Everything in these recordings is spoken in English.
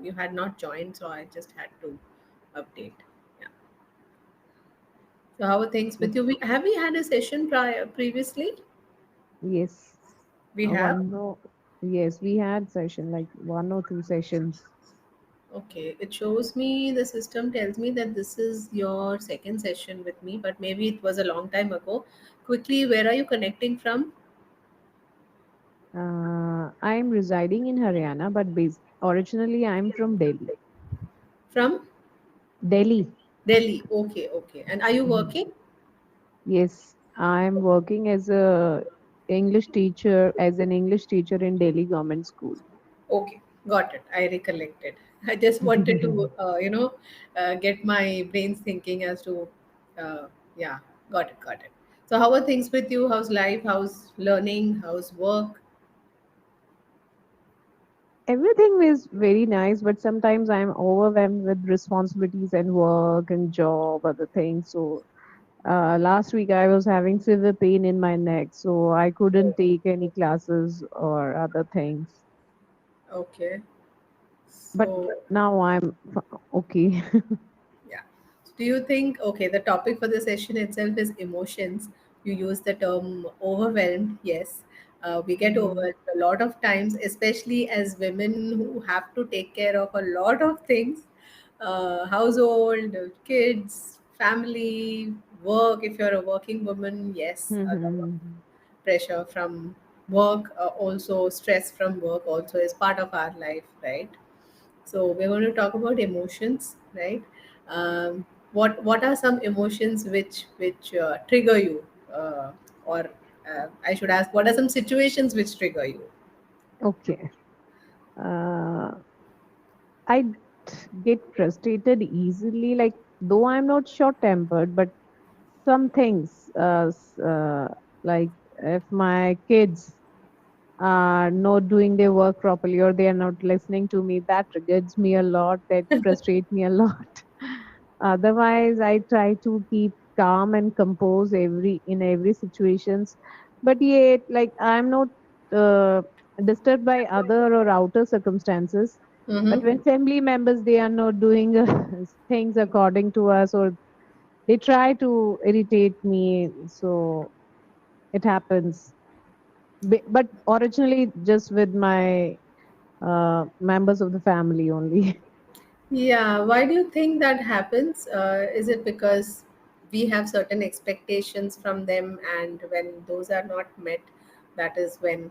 you had not joined, so I just had to update. Yeah. So how are things with you? Have we had a session previously? Yes. We have. One no. Yes, we had session like one or two sessions. Okay, it shows me, the system tells me that this is your second session with me, but maybe it was a long time ago. Quickly, where are you connecting from? I'm residing in Haryana, but originally I'm from Delhi. From Delhi. Delhi. Okay, okay. And are you Mhm. working? Yes, I'm working as a English teacher, as an English teacher in Delhi Government School. Okay, got it. I recollected. I just wanted to, get my brains thinking as to, yeah, got it, got it. So, how are things with you? How's life? How's learning? How's work? Everything is very nice, but sometimes I'm overwhelmed with responsibilities and work and job, other things. So last week I was having severe pain in my neck, so I couldn't take any classes or other things. Okay. But So, now I'm okay. yeah. Do you think, okay, the topic for the session itself is emotions? You use the term overwhelmed. Yes. We get Mhm. overwhelmed a lot of times, especially as women who have to take care of a lot of things, household, kids, family, work. If you're a working woman, yes, a lot of Mhm. pressure from work, also stress from work, also is part of our life, right? So we're going to talk about emotions, right? What are some emotions which trigger you, or I should ask, what are some situations which trigger you? Okay. Uh, I get frustrated easily, like though I'm not short tempered, but some things, like if my kids are not doing their work properly or they are not listening to me, that triggers me a lot, that frustrates me a lot. Otherwise, I try to keep calm and compose every situations. But yet, like I'm not uh, disturbed by other or outer circumstances. But Mm-hmm. when family members they are not doing things according to us, or they try to irritate me, so it happens. But originally, just with my members of the family only. Yeah, why do you think that happens? Is it because we have certain expectations from them, and when those are not met, that is when.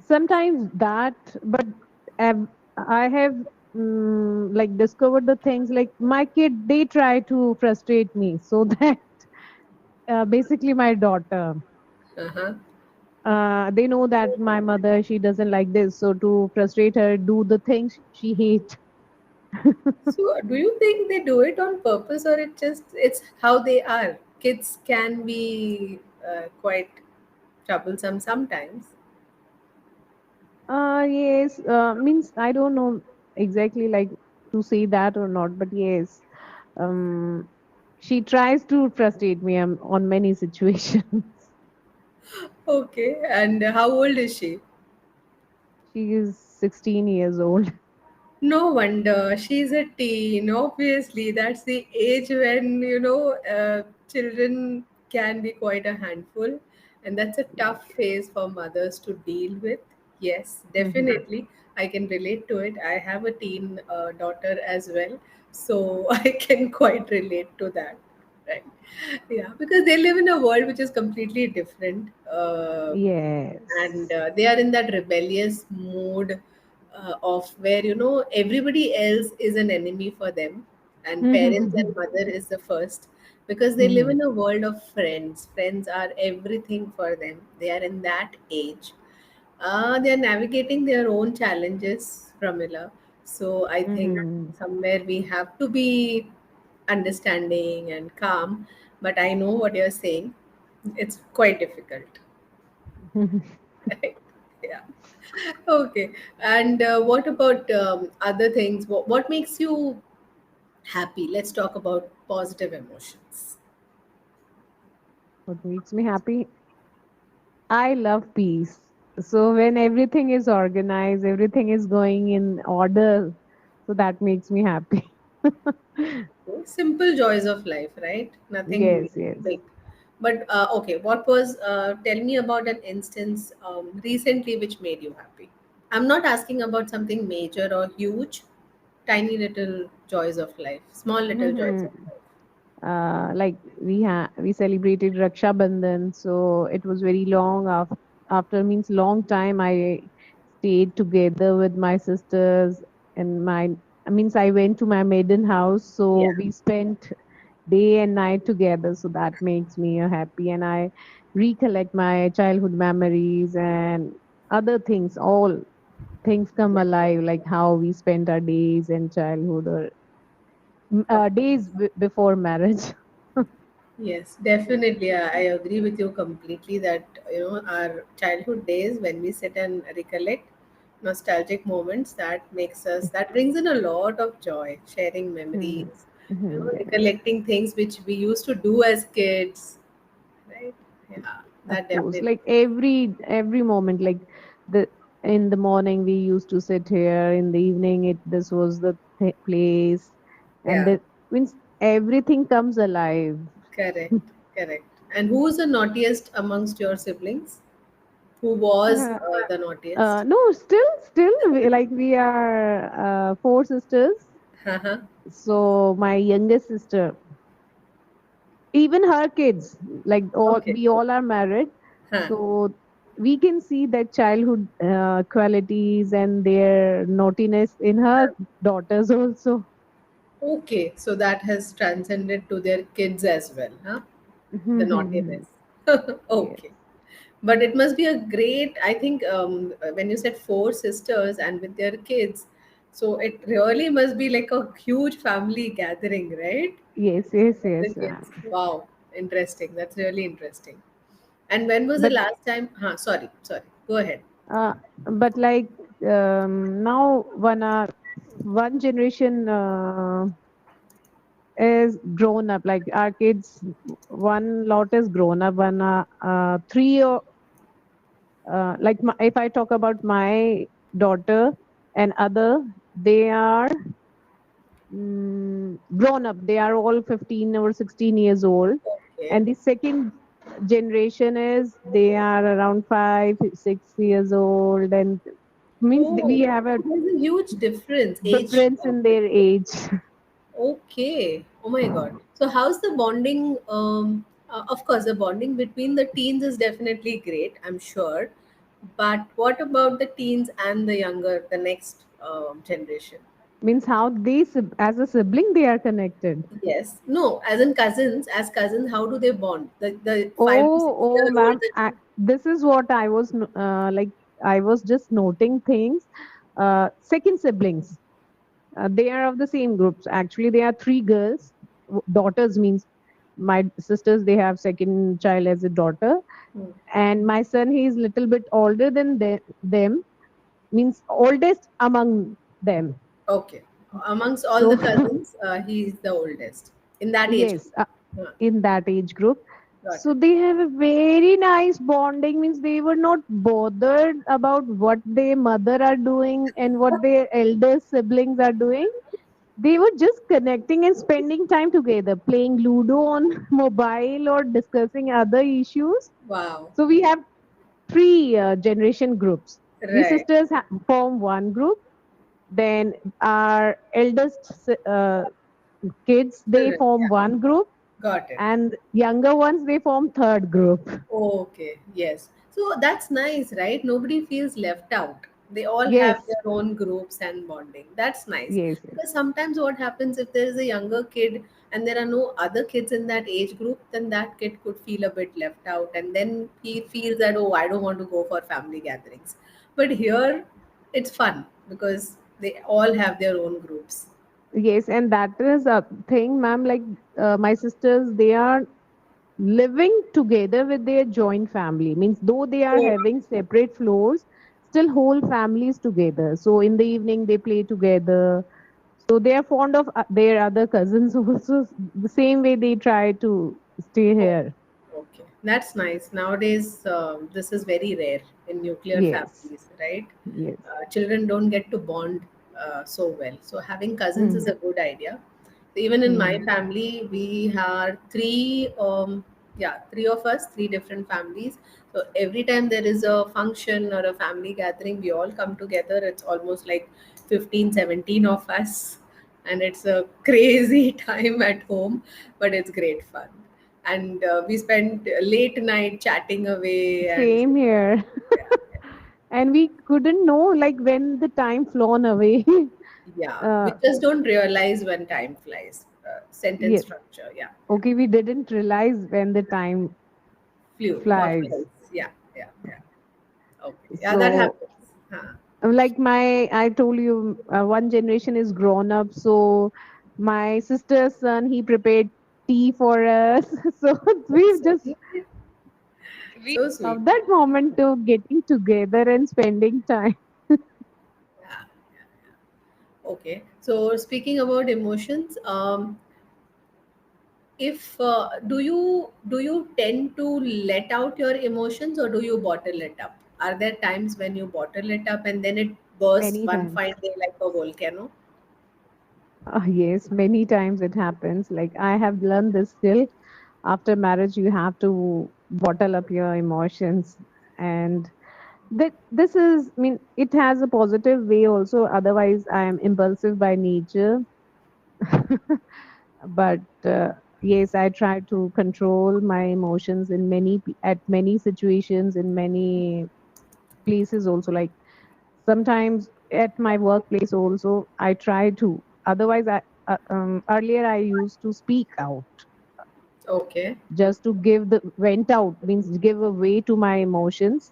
Sometimes that, but I have like discovered the things like my kid they try to frustrate me, so that basically my daughter, Uh-huh. they know that my mother she doesn't like this, so to frustrate her do the things she hates. So, do you think they do it on purpose, or it's how they are? Kids can be quite troublesome sometimes. Yes, means I don't know exactly like to say that or not, but yes, um, she tries to frustrate me on many situations. Okay, and how old is she? She is 16 years old. No wonder she's a teen. Obviously, that's the age when children can be quite a handful, and that's a tough phase for mothers to deal with. Yes, Mhm. definitely, I can relate to it. I have a teen daughter as well, so I can quite relate to that. Right? Yeah, because they live in a world which is completely different. And Yes. they are in that rebellious mode of where everybody else is an enemy for them, and parents and Mhm. mother is the first, because they live Mhm. in a world of friends are everything for them. They are in that age. They are navigating their own challenges, Pramila. So I think Mhm. somewhere we have to be understanding and calm, but I know what you're saying. It's quite difficult. Right. Yeah. Okay. And what about other things? What makes you happy? Let's talk about positive emotions. What makes me happy? I love peace. So when everything is organized, everything is going in order. So that makes me happy. Simple joys of life, right? Nothing Yes, yes. big. But okay, what was, tell me about an instance recently which made you happy. I'm not asking about something major or huge, tiny little joys of life, small little joys of life. Like we celebrated Raksha Bandhan, so it was very long after means long time I stayed together with my sisters and my I means I went to my maiden house, so Yeah, we spent day and night together, so that makes me happy, and I recollect my childhood memories and other things. All things come yeah, alive, like how we spent our days in childhood or of days course. before marriage. Yes, definitely. I agree with you completely that our childhood days when we sit and recollect nostalgic moments, that brings in a lot of joy, sharing Hmm. memories, Yes, recollecting things which we used to do as kids, right? Yeah, of that course. definitely. Like every moment, like the in the morning we used to sit here. In the evening, it this was the place, and Yeah, that means everything comes alive. correct, correct. And who's the naughtiest amongst your siblings? Who was Uh, the naughtiest? no, like we are four sisters. Uh-huh. So my youngest sister, even her kids, like all Okay. we all are married, Huh. so we can see that childhood qualities and their naughtiness in her daughters also. Okay, so that has transcended to their kids as well, huh? The naughtiness. Yes. Okay. But it must be a great, I think, when you said four sisters and with their kids, so it really must be like a huge family gathering, right? Yes, yes, With the yes, kids. Wow, interesting. That's really interesting. And when was the but last time? Huh, sorry. Go ahead. uh, but like now one generation is grown up, like our kids, one lot is grown up, one three or like if I talk about my daughter and other, they are grown up. They are all 15 or 16 years old. Okay. And the second generation is they are around 5 6 years old, and means we Oh, have a there's a huge difference, age. difference in their age. Okay. Oh my God. So how's the bonding? Of course, the bonding between the teens is definitely great, I'm sure. But what about the teens and the younger, the next generation? Means how they as a sibling they are connected. Yes. No, as cousins, how do they bond? The 5 to 6 year old. Ma'am, this is what I was like. I was just noting things. Second siblings, they are of the same groups. Actually, they are three girls. Daughters means my sisters. They have second child as a daughter, Hmm. and my son, he is little bit older than them. Means oldest among them. Okay. Amongst all So the cousins, he is the oldest in that age group. yes, Huh. in that age group. Got So it. they have a very nice bonding, means they were not bothered about what their mother are doing and what their elder siblings are doing. They were just connecting and spending time together, playing Ludo on mobile or discussing other issues. Wow. So we have three generation groups. We Right. sisters form one group. Then our eldest kids, they Children. form Yeah. one group, Got it. and younger ones they form third group. Okay, yes. So that's nice, right? Nobody feels left out. They all have Yes, their own groups and bonding. That's nice. yes, yes. Because sometimes what happens if there is a younger kid and there are no other kids in that age group, then that kid could feel a bit left out. And then he feels that, oh, I don't want to go for family gatherings. But here, it's fun because they all have their own groups. Yes, and that is a thing, ma'am. Like my sisters, they are living together with their joint family. Means though they are Oh, having separate floors, still whole families together. So in the evening they play together. So they are fond of their other cousins also. The same way they try to stay oh, here. okay. That's nice. Nowadays, this is very rare in nuclear Yes, families, right? yes. Children don't get to bond. so well. So having cousins is Hmm. a good idea. Even in my Hmm. family, we are three, yeah, three of us, three different families. So every time there is a function or a family gathering, we all come together. It's almost like 15, 17 of us. And it's a crazy time at home, but it's great fun. And we spend late night chatting away and Same here. yeah, And we couldn't know like when the time flown away. yeah. We uh, just don't realize when time flies. Sentence yeah. structure, yeah. Okay, we didn't realize when the time flies. Flies. Yeah, yeah, yeah. Okay. Yeah, that So, happens. Huh. like I told you, one generation is grown up. So, my sister's son, he prepared tea for us. So, That's we so just sweet. So sweet. love that moment to getting together and spending time. Yeah. Okay. So speaking about emotions, if do you tend to let out your emotions or do you bottle it up? Are there times when you bottle it up and then it bursts Many one times. fine day like a volcano? Yes, many times it happens. Like I have learned this skill. After marriage, you have to bottle up your emotions, and that this is. I mean, it has a positive way also. Otherwise, I am impulsive by nature. But yes, I try to control my emotions in at many situations, in many places also. Like sometimes at my workplace also, I try to. Otherwise, earlier I used to speak out Okay. just to give the went out means give a way to my emotions.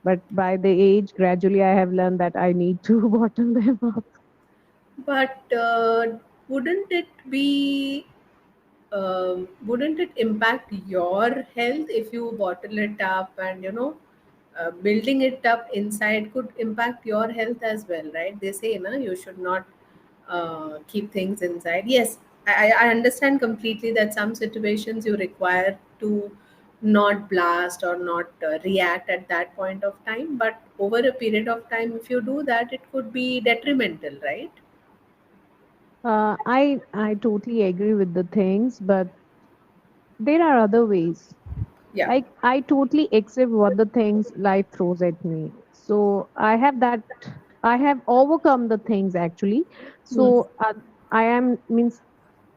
But by the age, gradually I have learned that I need to bottle them up. But wouldn't it be wouldn't it impact your health if you bottle it up and building it up inside could impact your health as well, right? They say no, you should not keep things inside. Yes, I understand completely that some situations you require to not blast or not react at that point of time, but over a period of time if you do that it could be detrimental, right? I totally agree with the things, but there are other ways. Yeah. Like I totally accept what the things life throws at me. So I have overcome the things actually. Hmm. So I am means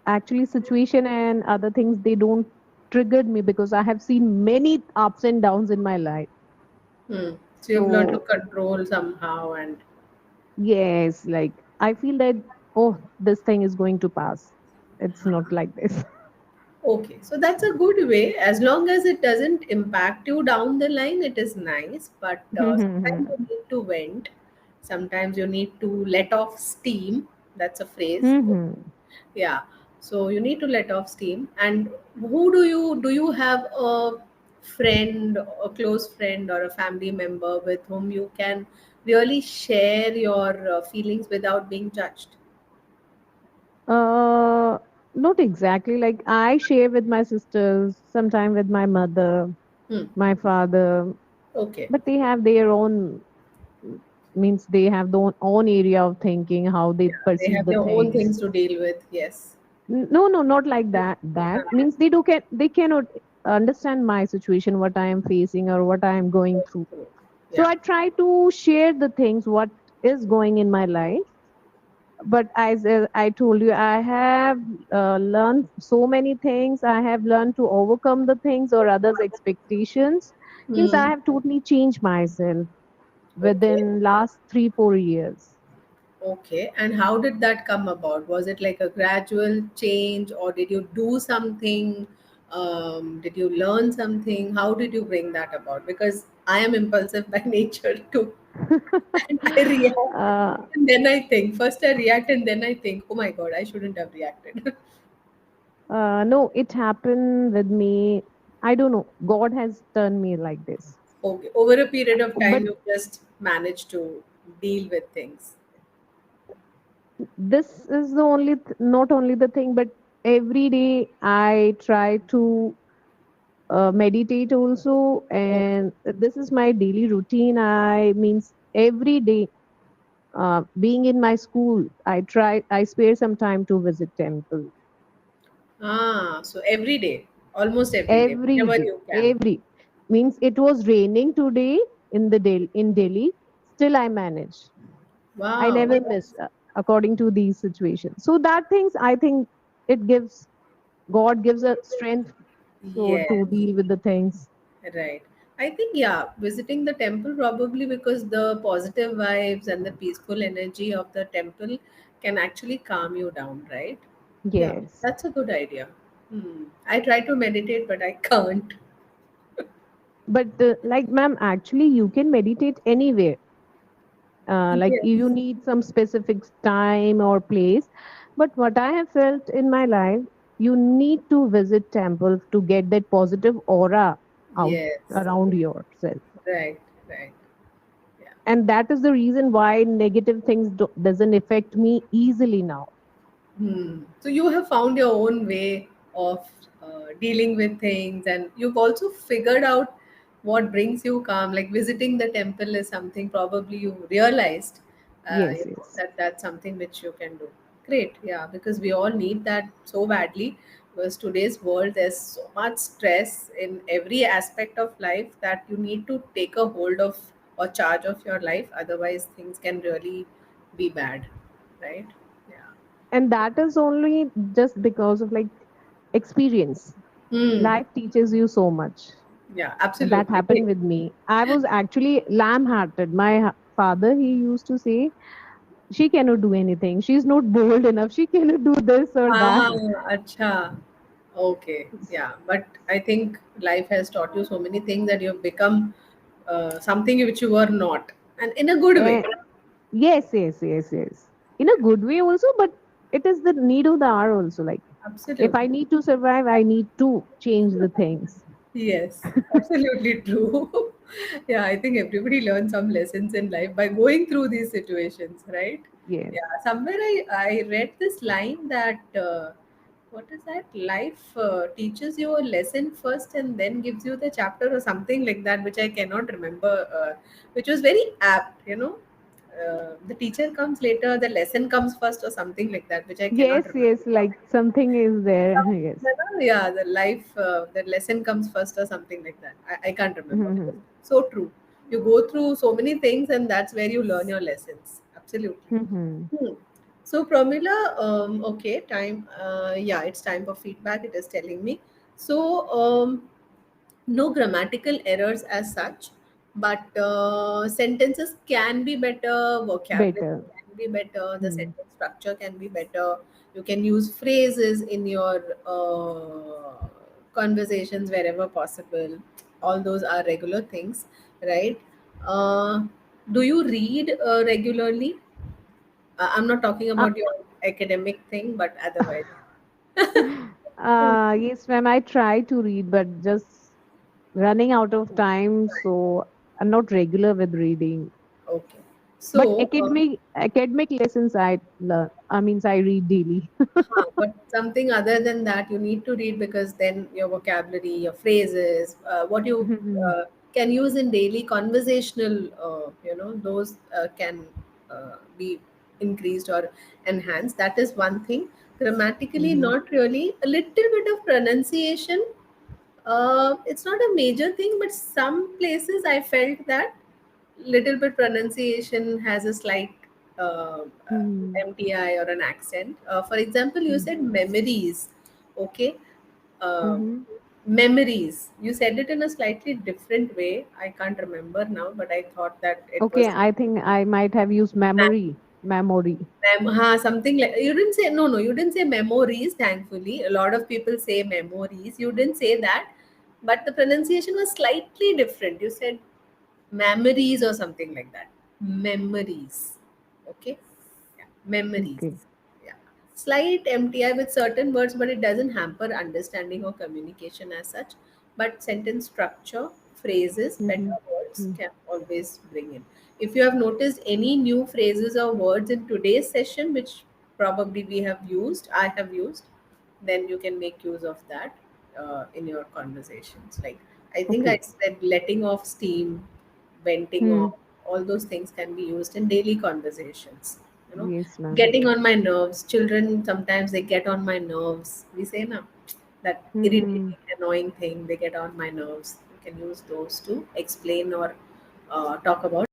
actually situation and other things, they don't triggered me because I have seen many ups and downs in my life. Hmm. So you've learned to So control somehow and yes, like I feel that, oh, this thing is going to pass. It's not like this. okay, so that's a good way. As long as it doesn't impact you down the line, it is nice. But sometimes you need to vent. Sometimes you need to let off steam. That's a phrase. Yeah. So you need to let off steam. And who do you have a friend, a close friend, or a family member with whom you can really share your feelings without being judged? Uh, Not exactly. Like I share with my sisters, sometime with my mother, Hmm. my father, Okay. but they have their own means they have their own area of thinking, how they Yeah, they perceive have the their own things. things to deal with. Yes. No, no, not like that. That means they cannot understand my situation, what I am facing or what I am going through. So Yeah. I try to share the things what is going in my life. But as I told you, I have learned so many things. I have learned to overcome the things or others' expectations. Means I Hmm. have totally changed myself Okay. within last 3 4 years. Okay. And how did that come about? Was it like a gradual change, or did you do something? Did you learn something? How did you bring that about? Because I am impulsive by nature too. And I react uh, and then I think. First I react and then I think, oh my God, I shouldn't have reacted. no, it happened with me. I don't know. God has turned me like this. Okay. Over a period of But time, you just managed to deal with things. this is the not only the thing, but every day I try to meditate also, Okay. and this is my daily routine. I means every day. Being in my school, I spare some time to visit temple Ah, so every day, almost every day, every whenever day. you can. Every means it was raining today in Delhi. Still, I manage. I Wow. never miss according to these situations. So that things I think it gives God gives a strength so to Yes. deal with the things. Right. I think, yeah, visiting the temple probably because the positive vibes and the peaceful energy of the temple can actually calm you down, right? Yeah, Yes, that's a good idea. I try to meditate, but I can't. but like ma'am, actually you can meditate anywhere. Like you Yes, need some specific time or place, but what I have felt in my life, you need to visit temple to get that positive aura out yes, around yourself, right, right. Yeah. and that is the reason why negative things doesn't affect me easily now. So you have found your own way of dealing with things, and you've also figured out what brings you calm. Like visiting the temple is something probably you realized, Yes, yes. that that's something which you can do. Great, yeah, because we all need that so badly. Because today's world, there's so much stress in every aspect of life that you need to take a hold of or charge of your life. Otherwise, things can really be bad, right? Yeah. And that is only just because of like experience. Hmm. Life teaches you so much. Yeah, That absolutely. happened with me. I was actually lamb hearted. My father, he used to say, she cannot do anything. She's not bold enough. She cannot do this or that. Ah, acha. Okay. Yeah. But I think life has taught you so many things that you've become something which you were not. And in a good way. Eh, yes, yes, yes, yes. In a good way also, but it is the need of the hour also. Like, if I Absolutely. need to survive, I need to change the things. Yes, absolutely true. Yeah, I think everybody learns some lessons in life by going through these situations, right? Yes. Yeah, somewhere I read this line that what is that? Life teaches you a lesson first and then gives you the chapter or something like that, which I cannot remember, which was very apt, you know. The teacher comes later, the lesson comes first, or something like that, which I cannot Yes, remember. yes, like something is there. Some, Yes. yeah, the life, the lesson comes first or something like that. I can't remember because Mhm. so true. You go through so many things, and that's where you learn your lessons. Absolutely. Mhm. Hmm. So, Promila, okay, time. Yeah, it's time for feedback. It is telling me. So, no grammatical errors as such, but sentences can be better, vocabulary Better. can be better, the Hmm. sentence structure can be better. You can use phrases in your conversations wherever possible. All those are regular things, right? Uh, do you read regularly? I'm not talking Uh, about your academic thing, but otherwise. yes, ma'am. I try to read, but just running out of time, so I'm not regular with reading. Okay. But So, academic lessons I learn. I means I read daily. but something other than that, you need to read because then your vocabulary, your phrases, what you Mhm. can use in daily conversational, those can be increased or enhanced. That is one thing. Grammatically, Mhm. not really. A little bit of pronunciation, it's not a major thing, but some places I felt that little bit pronunciation has a slight Mhm. MTI or an accent. For example, you said memories. Okay. Uh, Mhm. Memories. You said it in a slightly different way. I can't remember now, but I thought that it Okay, was I think I might have used memory. Memory. something like you didn't say no, no, you didn't say memories. Thankfully, a lot of people say memories. You didn't say that, but the pronunciation was slightly different. You said memories or something like that. Memories. Okay. Yeah. Memories. Okay. Yeah. Slight MTI with certain words, but it doesn't hamper understanding or communication as such. But sentence structure, phrases, better Mhm. words Mhm. can always bring in. If you have noticed any new phrases or words in today's session, which probably we have used, I have used, then you can make use of that in your conversations. Like I think I Okay. said letting off steam, venting Hmm. off, all those things can be used in daily conversations. You know, Yes, ma'am. getting on my nerves. Children sometimes they get on my nerves. We say na that Mm-hmm. irritating, annoying thing. They get on my nerves. You can use those to explain or talk about